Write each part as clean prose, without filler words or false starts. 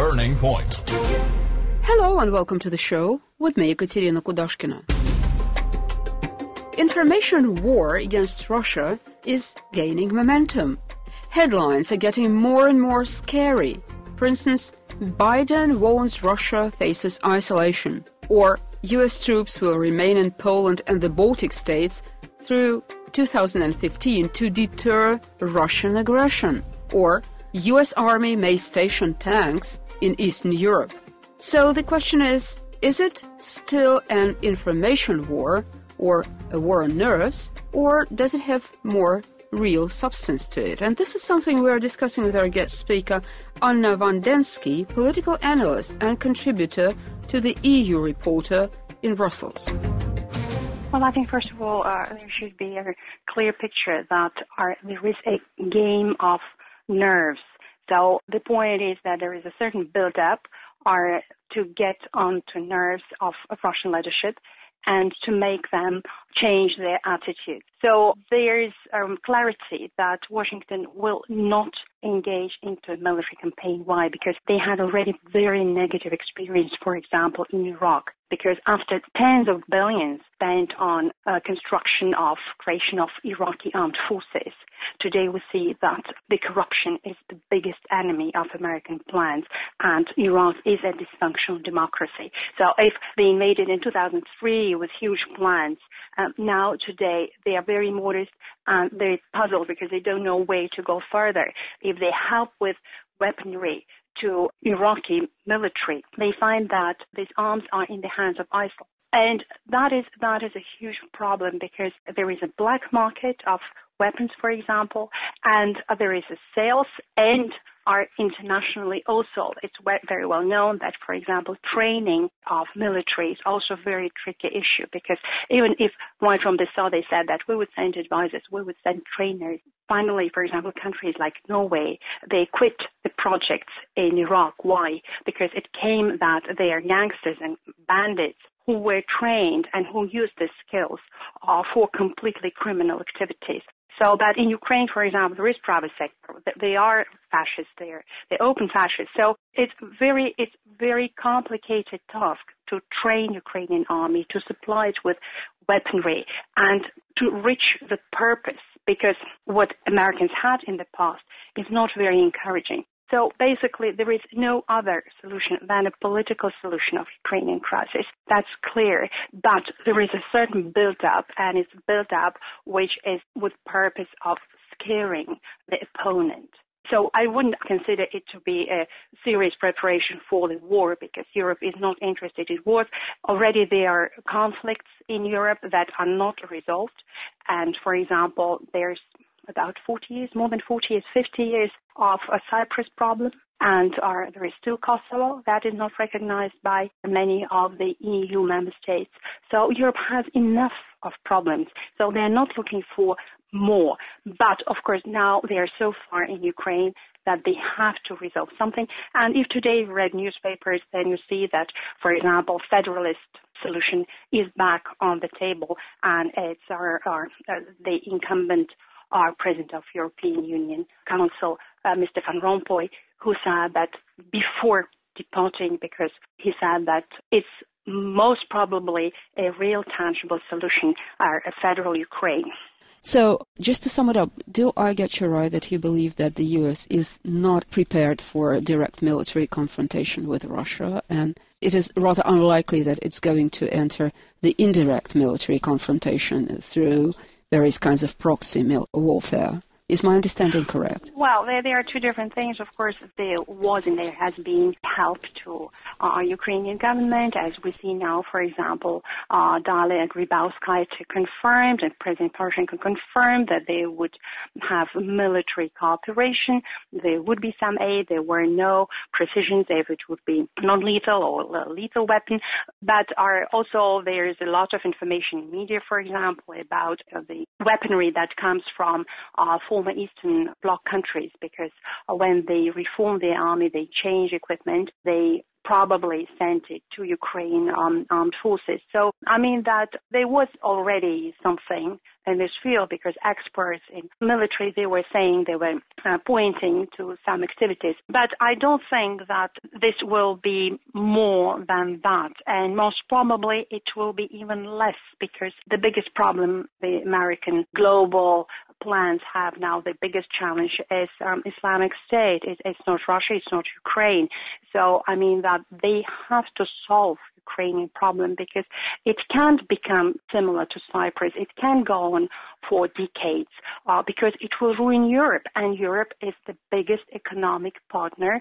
Burning Point. Hello and welcome to the show with me, Ekaterina Kudashkina. Information war against Russia is gaining momentum. Headlines are getting more and more scary. For instance, Biden warns Russia faces isolation, or US troops will remain in Poland and the Baltic states through 2015 to deter Russian aggression, or US Army may station tanks in Eastern Europe. So the question is it still an information war or a war on nerves, or does it have more real substance to it? And this is something we are discussing with our guest speaker, Anna van Densky, political analyst and contributor to the EU Reporter in Brussels. Well, I think, first of all, there should be a clear picture that there is a game of nerves. So the point is that there is a certain build-up to get onto nerves of Russian leadership and to make them change their attitude. So there is clarity that Washington will not engage into a military campaign. Why? Because they had already very negative experience, for example, in Iraq. Because after tens of billions spent on creation of Iraqi armed forces, today we see that the corruption is the biggest enemy of American plans, and Iraq is a dysfunctional democracy. So if they invaded in 2003 with huge plans, now today they are very modest and they're puzzled because they don't know where to go further. If they help with weaponry to Iraqi military, they find that these arms are in the hands of ISIL. And that is a huge problem because there is a black market of weapons, for example, and there is a sales and are internationally also. It's very well known that, for example, training of military is also a very tricky issue because even if right from the start they said that we would send advisors, we would send trainers, finally, for example, countries like Norway, they quit the projects in Iraq. Why? Because it came that they are gangsters and bandits who were trained and who used these skills for completely criminal activities. So that in Ukraine, for example, there is private sector. They are fascists there. They're open fascists. So it's very complicated task to train Ukrainian army, to supply it with weaponry, and to reach the purpose, because what Americans had in the past is not very encouraging. So basically, there is no other solution than a political solution of Ukrainian crisis. That's clear. But there is a certain build-up, and it's build-up which is with purpose of scaring the opponent. So I wouldn't consider it to be a serious preparation for the war because Europe is not interested in wars. Already there are conflicts in Europe that are not resolved. And, for example, there's about 40 years, more than 40 years, 50 years of a Cyprus problem. And there is still Kosovo that is not recognized by many of the EU member states. So Europe has enough of problems. So they're not looking for more. But, of course, now they are so far in Ukraine that they have to resolve something. And if today you read newspapers, then you see that, for example, federalist solution is back on the table, and it's the incumbent President of European Union Council, Mr. Van Rompuy, who said that before departing, because he said that it's most probably a real tangible solution, a federal Ukraine. So, just to sum it up, do I get you right that you believe that the U.S. is not prepared for a direct military confrontation with Russia, and it is rather unlikely that it's going to enter the indirect military confrontation through various kinds of proxy warfare? Is my understanding correct? Well, there are two different things. Of course, there was and there has been help to our Ukrainian government, as we see now, for example, Dalia Grybauskaya confirmed, and President Poroshenko confirmed that they would have military cooperation. There would be some aid. There were no precisions if it would be non-lethal or lethal weapon. But also there is a lot of information in media, for example, about the weaponry that comes from former Eastern Bloc countries, because when they reform their army, they change equipment, they probably sent it to Ukraine armed forces. So, I mean that there was already something in this field because experts in military, they were saying, they were pointing to some activities. But I don't think that this will be more than that. And most probably it will be even less because the biggest problem the American global plans have now, the biggest challenge is Islamic State. It's not Russia, it's not Ukraine. So, I mean that they have to solve Ukrainian problem because it can't become similar to Cyprus. It can go on for decades because it will ruin Europe, and Europe is the biggest economic partner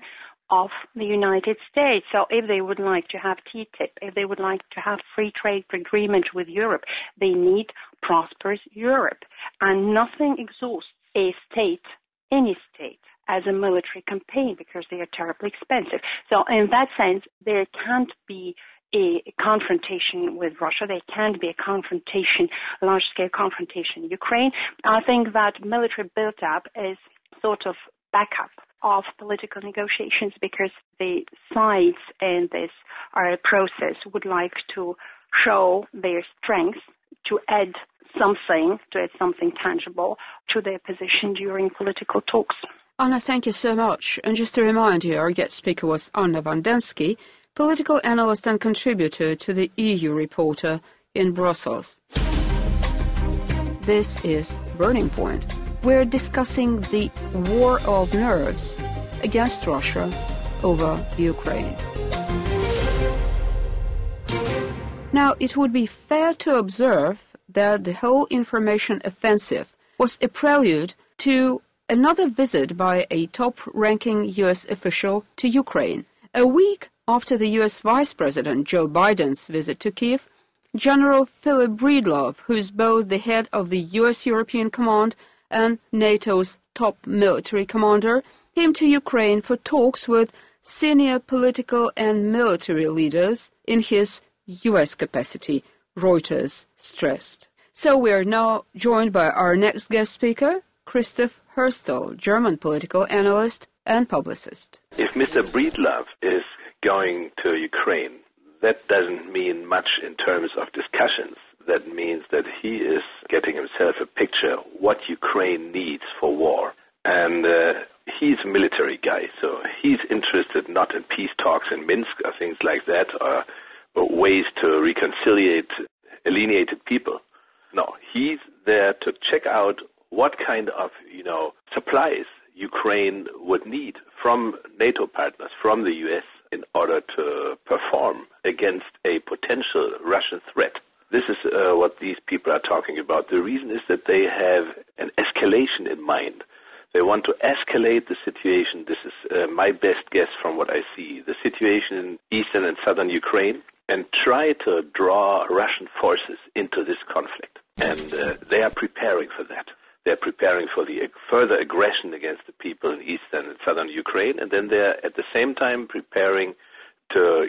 of the United States. So if they would like to have TTIP, if they would like to have free trade agreement with Europe, they need prosperous Europe. And nothing exhausts a state, any state, as a military campaign because they are terribly expensive. So in that sense, there can't be a confrontation with Russia. There can't be a confrontation, a large-scale confrontation in Ukraine. I think that military build-up is sort of backup of political negotiations because the sides in this process would like to show their strength, to add something tangible to their position during political talks. Anna, thank you so much. And just to remind you, our guest speaker was Anna van Densky, political analyst and contributor to the EU Reporter in Brussels. This is Burning Point. We're discussing the war of nerves against Russia over Ukraine. Now, it would be fair to observe that the whole information offensive was a prelude to another visit by a top-ranking U.S. official to Ukraine. A week after the U.S. Vice President Joe Biden's visit to Kiev, General Philip Breedlove, who is both the head of the U.S. European Command and NATO's top military commander, came to Ukraine for talks with senior political and military leaders in his U.S. capacity, Reuters stressed. So we are now joined by our next guest speaker, Christoph Horstel, German political analyst and publicist. If Mr. Breedlove is going to Ukraine, that doesn't mean much in terms of discussions. That means that he is getting himself a picture what Ukraine needs for war. And he's a military guy, so he's interested not in peace talks in Minsk or things like that, or ways to reconciliate alienated people. No, he's there to check out what kind of, supplies Ukraine would need from NATO partners, from the U.S., in order to perform against a potential Russian threat. This is what these people are talking about. The reason is that they have an escalation in mind. They want to escalate the situation. This is my best guess from what I see. The situation in eastern and southern Ukraine, and try to draw Russian forces into this conflict. And they are preparing for that. They're preparing for the further aggression against the people in eastern and southern Ukraine, and then they're at the same time preparing to,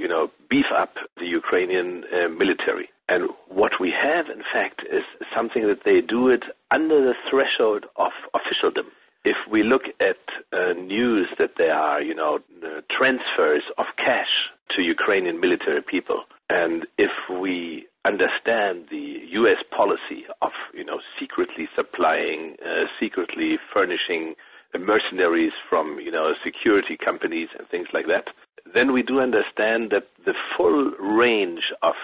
beef up the Ukrainian military. And what we have, in fact, is something that they do it under the threshold of officialdom. If we look at news that there are, transfers of cash to Ukrainian military people, and if we understand the U.S. policy of, secretly supplying, secretly furnishing mercenaries from, security companies and things like that, then we do understand that the full range of,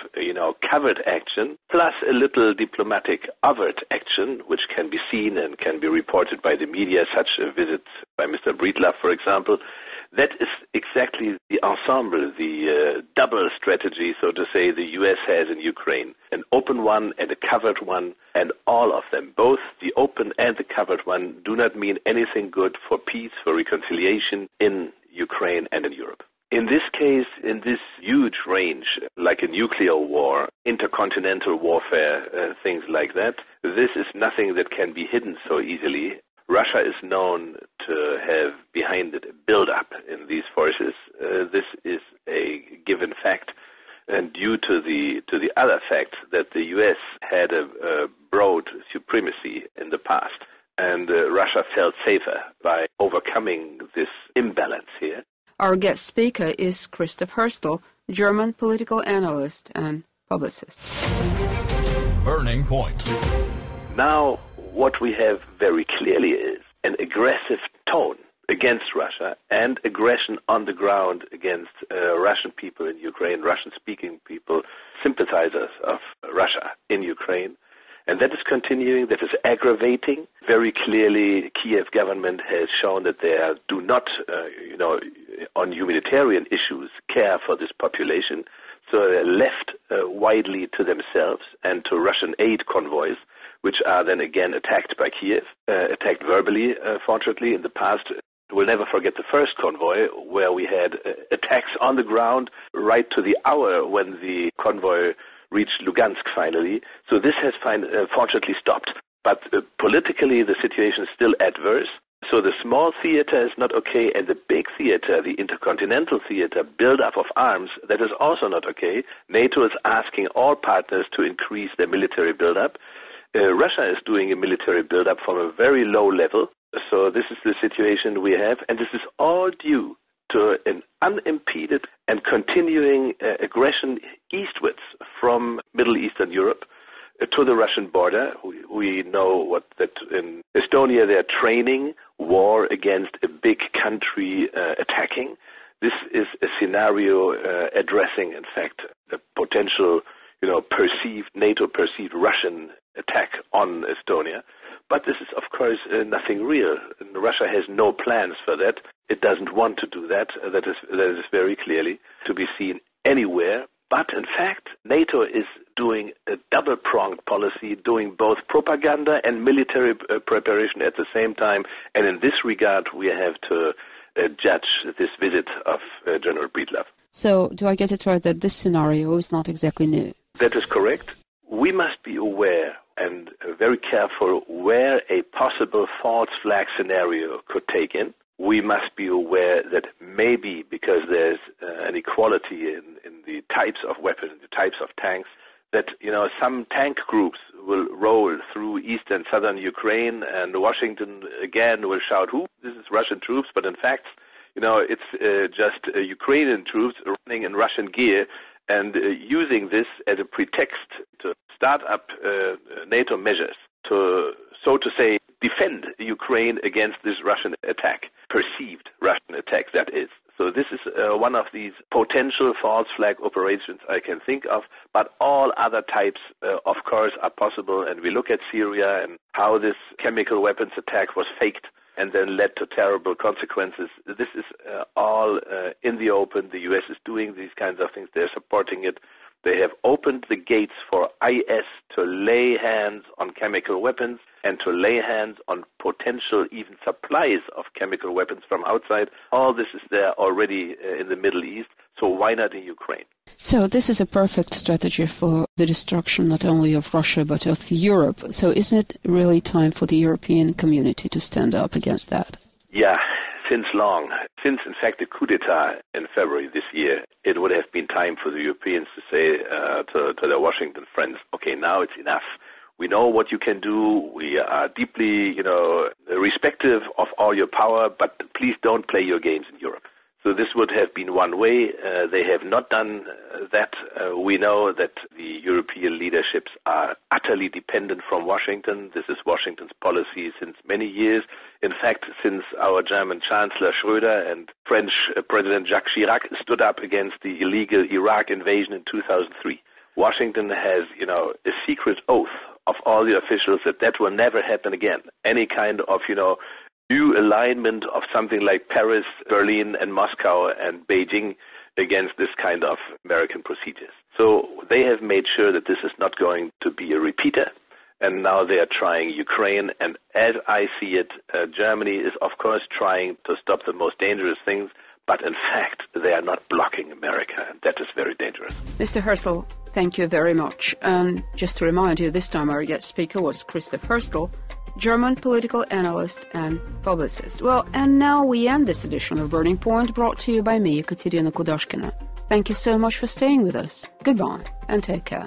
covert action, plus a little diplomatic overt action, which can be seen and can be reported by the media, such a visit by Mr. Breedlove, for example, that is exactly the ensemble, the double strategy, so to say, the U.S. has in Ukraine. An open one and a covert one, and all of them, both the open and the covert one, do not mean anything good for peace, for reconciliation in Ukraine and in Europe. In this case, in this huge range, like a nuclear war, intercontinental warfare, things like that, this is nothing that can be hidden so easily. Russia is known to have behind it a build-up in these forces. This is a given fact, and due to the other fact that the U.S. had a broad supremacy in the past, and Russia felt safer by overcoming this imbalance here. Our guest speaker is Christoph Horstel, German political analyst and publicist. Burning Point. Now, what we have very clearly is an aggressive tone against Russia and aggression on the ground against Russian people in Ukraine, Russian-speaking people, sympathizers of Russia in Ukraine. And that is continuing, that is aggravating. Very clearly, Kiev government has shown that they do not, on humanitarian issues, care for this population. So they're left widely to themselves and to Russian aid convoys, which are then again attacked by Kiev, attacked verbally, fortunately. In the past, we'll never forget the first convoy, where we had attacks on the ground right to the hour when the convoy reached Lugansk finally. So this has fortunately stopped. But politically, the situation is still adverse. So the small theater is not okay, and the big theater, the intercontinental theater, build-up of arms, that is also not okay. NATO is asking all partners to increase their military build-up. Russia is doing a military build-up from a very low level. So this is the situation we have, and this is all due to an unimpeded and continuing aggression eastwards from Middle Eastern Europe to the Russian border. We know that in Estonia they are training war against a big country attacking. This is a scenario addressing, in fact, a potential, NATO-perceived Russian attack on Estonia. But this is, of course, nothing real. Russia has no plans for that. It doesn't want to do that. That is very clearly to be seen anywhere. But, in fact, NATO is doing a double-pronged policy, doing both propaganda and military preparation at the same time. And in this regard, we have to judge this visit of General Breedlove. So, do I get it right that this scenario is not exactly new? That is correct. We must be aware and very careful where a possible false flag scenario could take in. We must be aware that maybe because there's an equality in the types of weapons, the types of tanks, that some tank groups will roll through east and southern Ukraine, and Washington again will shout, "Who? This is Russian troops," but in fact, it's just Ukrainian troops running in Russian gear and using this as a pretext to start up NATO measures to, so to say, defend Ukraine against this Russian attack, perceived Russian attack, that is. So this is one of these potential false flag operations I can think of, but all other types, of course, are possible. And we look at Syria and how this chemical weapons attack was faked and then led to terrible consequences. This is all in the open. The U.S. is doing these kinds of things. They're supporting it. They have opened the gates for IS to lay hands on chemical weapons and to lay hands on potential even supplies of chemical weapons from outside. All this is there already in the Middle East, so why not in Ukraine? So this is a perfect strategy for the destruction not only of Russia but of Europe. So isn't it really time for the European community to stand up against that? Yeah, since long. Since, in fact, the coup d'etat in February this year, it would have been time for the Europeans to say to their Washington friends, okay, now it's enough. We know what you can do. We are deeply, respective of all your power, but please don't play your games in Europe. So this would have been one way. They have not done that. We know that the European leaderships are utterly dependent from Washington. This is Washington's policy since many years. In fact, since our German Chancellor Schröder and French President Jacques Chirac stood up against the illegal Iraq invasion in 2003. Washington has, a secret oath of all the officials that will never happen again. Any kind of, new alignment of something like Paris, Berlin, and Moscow and Beijing against this kind of American procedures. So they have made sure that this is not going to be a repeater, and now they are trying Ukraine. And as I see it, Germany is, of course, trying to stop the most dangerous things, but in fact, they are not blocking America, and that is very dangerous. Mr. Horstel, thank you very much. And just to remind you, this time our guest speaker was Christoph Horstel, German political analyst and publicist. Well, and now we end this edition of Burning Point, brought to you by me, Ekaterina Kudashkina. Thank you so much for staying with us. Goodbye, and take care.